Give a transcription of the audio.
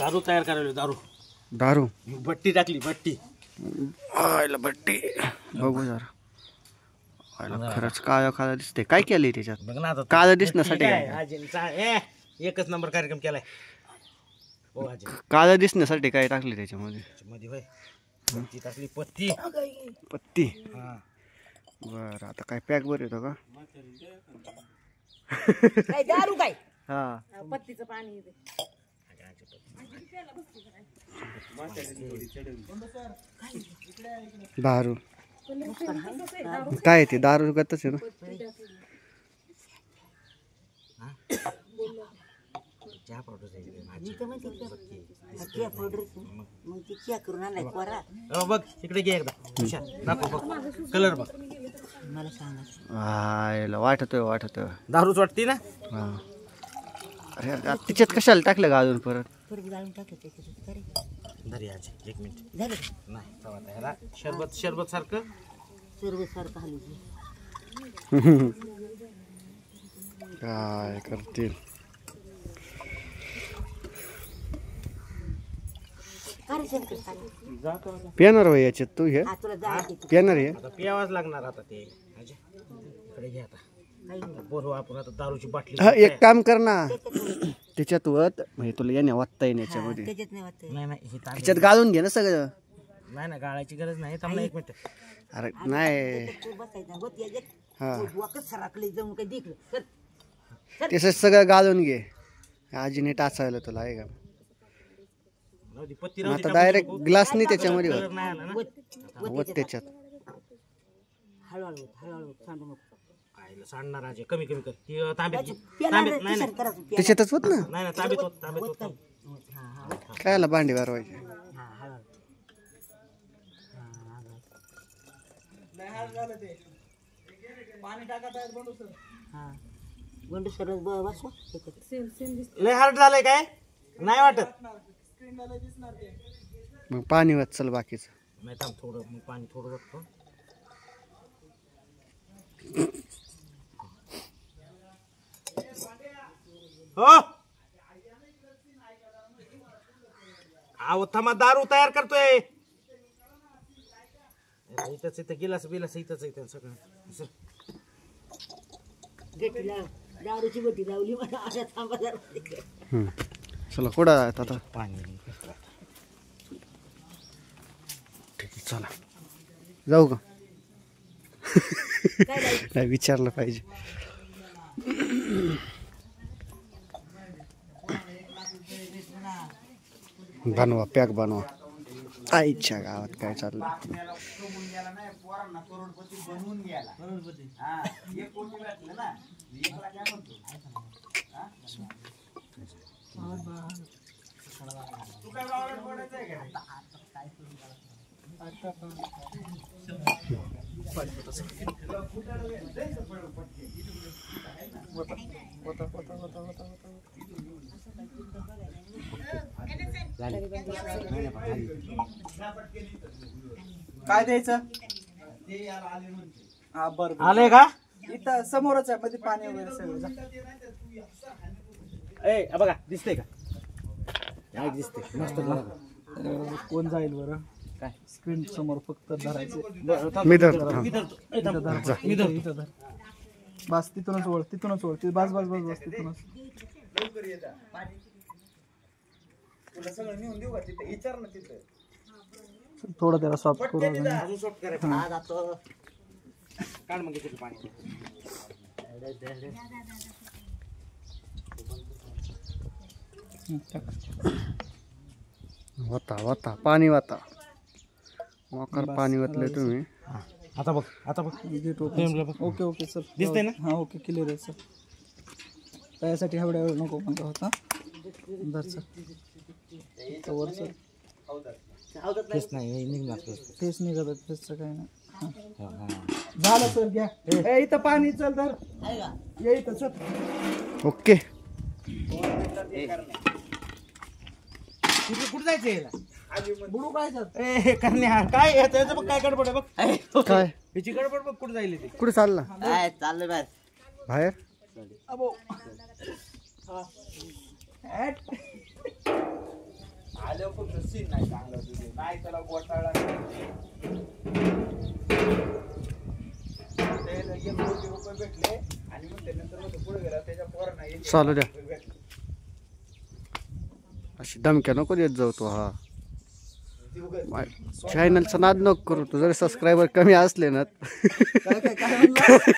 दारू तयार करायला. दारू दारू भट्टी टाकली. भट्टी आयला भट्टी बघू जरा. आयला खरंच काळं दिसते. काय केलंय त्याच्यात? बघ ना आता काळं दिसण्यासाठी एकच नंबर कार्यक्रम केलाय. हो आजी काळं दिसण्यासाठी काय टाकले त्याच्यामध्ये? मध्ये होय पत्ती टाकली. पत्ती पत्ती. हा बरं आता काय पॅक बर येतो का? काय दारू काय? हा पत्तीचं पाणी. दारू काय ते? दारू गतच आहे ना. चहा पावडर बघ इकडे घे एकदा. दाखव बघ कलर बघ. मला सांगा. आयला वाटतोय दारूच वाटते ना. हा अरे तिच्यात कशाला टाकलं का अजून परत? गाळून टाकलं. धरी आजी 1 मिनिट. झालं नाही चला ह्याला शरबत सारखं सर्व सारखं हलू. काय करतील? पिणार हो याच्यात तू? हे पिणार आहे? आता पियावाच लागणार. आता ते आजी इकडे घे. आता बोलू आपण आता दारूची बाटली. हा एक काम कर ना त्याच्यात वत म्हणजे तुला येण्या वाचता येईल याच्यामध्ये. नाही नाही हे तांबे- त्याच्यात गाळून घे ना सगळं. नाही ना गाळायची गरज नाही. थांबला 1 मिनिट. अरे नाही हा तसं सगळं गाळून घे. आजीने टाचायला तुला आहे का? पत्ती आता डायरेक्ट ग्लास नाही त्याच्यामध्ये कलर नाही आला ना. वत त्याच्यात. हळूहळू हळूहळू सांडू नको. आईला सांडणार आजी. कमी कमी कर. ती तांब्यात नाही नाही त्याच्यातच होत ना. नाही नाही तांब्यात होत. कायला भांडी वारवायची? बंडू सरळ बस. लय हार्ड झालंय काय? नाही वाटत. मग पाणी वाच चल बाकीचं. नाही थांब थोडं मग पाणी थोडं बघतो. हो अहो थांबा. दारू तयार करतोय. इथंच इथं गिलास बिलास इथंच इथं सगळं. दारूची गोटी लावली मला. अशा थांबा जरा. चला कुठं आहेत आता? पाणी ठीक आहे चला जाऊ का? नाही विचारलं पाहिजे. बनवा पॅक बनवा. आईच्या गावात काय चाललं? काय द्यायचं? हा बरं आले का? इथं समोरच आहे मध्ये पाणी वगैरे सगळं. ए बघा दिसतंय का? काय दिसतंय? मस्त कोण जाईल बरं? काय स्क्रीन समोर फक्त धरायचे. मी धरतो. इथं धर. बस तिथूनच ओळ. बस बस बस बस तिथूनच. थोडं त्याला सॉफ्ट करू. काढ मग इथे पाणी. वाता पाणी वाता. वाकर पाणी वाटलंय तुम्ही. आता बघ ओके ओके सर दिसतंय ना? हा ओके क्लिअर आहे सर. त्यासाठी एवढ्या वेळ नको म्हणतो होता. धर सर. वर सर. फेस नाही निघणार. फेस निघत. फेसचं काय नाही. झालं सर घ्या. इथं पाणी चल धर. ये इथं सर. ओके कुठं जायचंय? बुडू काय सर? ए कन्या काय त्याचं बघ काय गडबड आहे बघ. काय हिची गडबड बघ कुठं जाईल ते. कुठे चालला? चाललंय बाहेर. बाहेर अबो आल्यावर फक्त सीन नाही चांगला तुझे नाही त्याला गोटाळा त्याला 1 कोटी रुपये भेटले आणि मग त्यानंतर मग पुढे गेला त्याच्या पोरांना 1 चालू द्या. रुपये भेटले. अशी धमक्या नको देत जाऊ तो. हा ती उगाच चॅनलचा नाद नको करू तू. जरी सबस्क्रायबर कमी असले ना काय म्हणला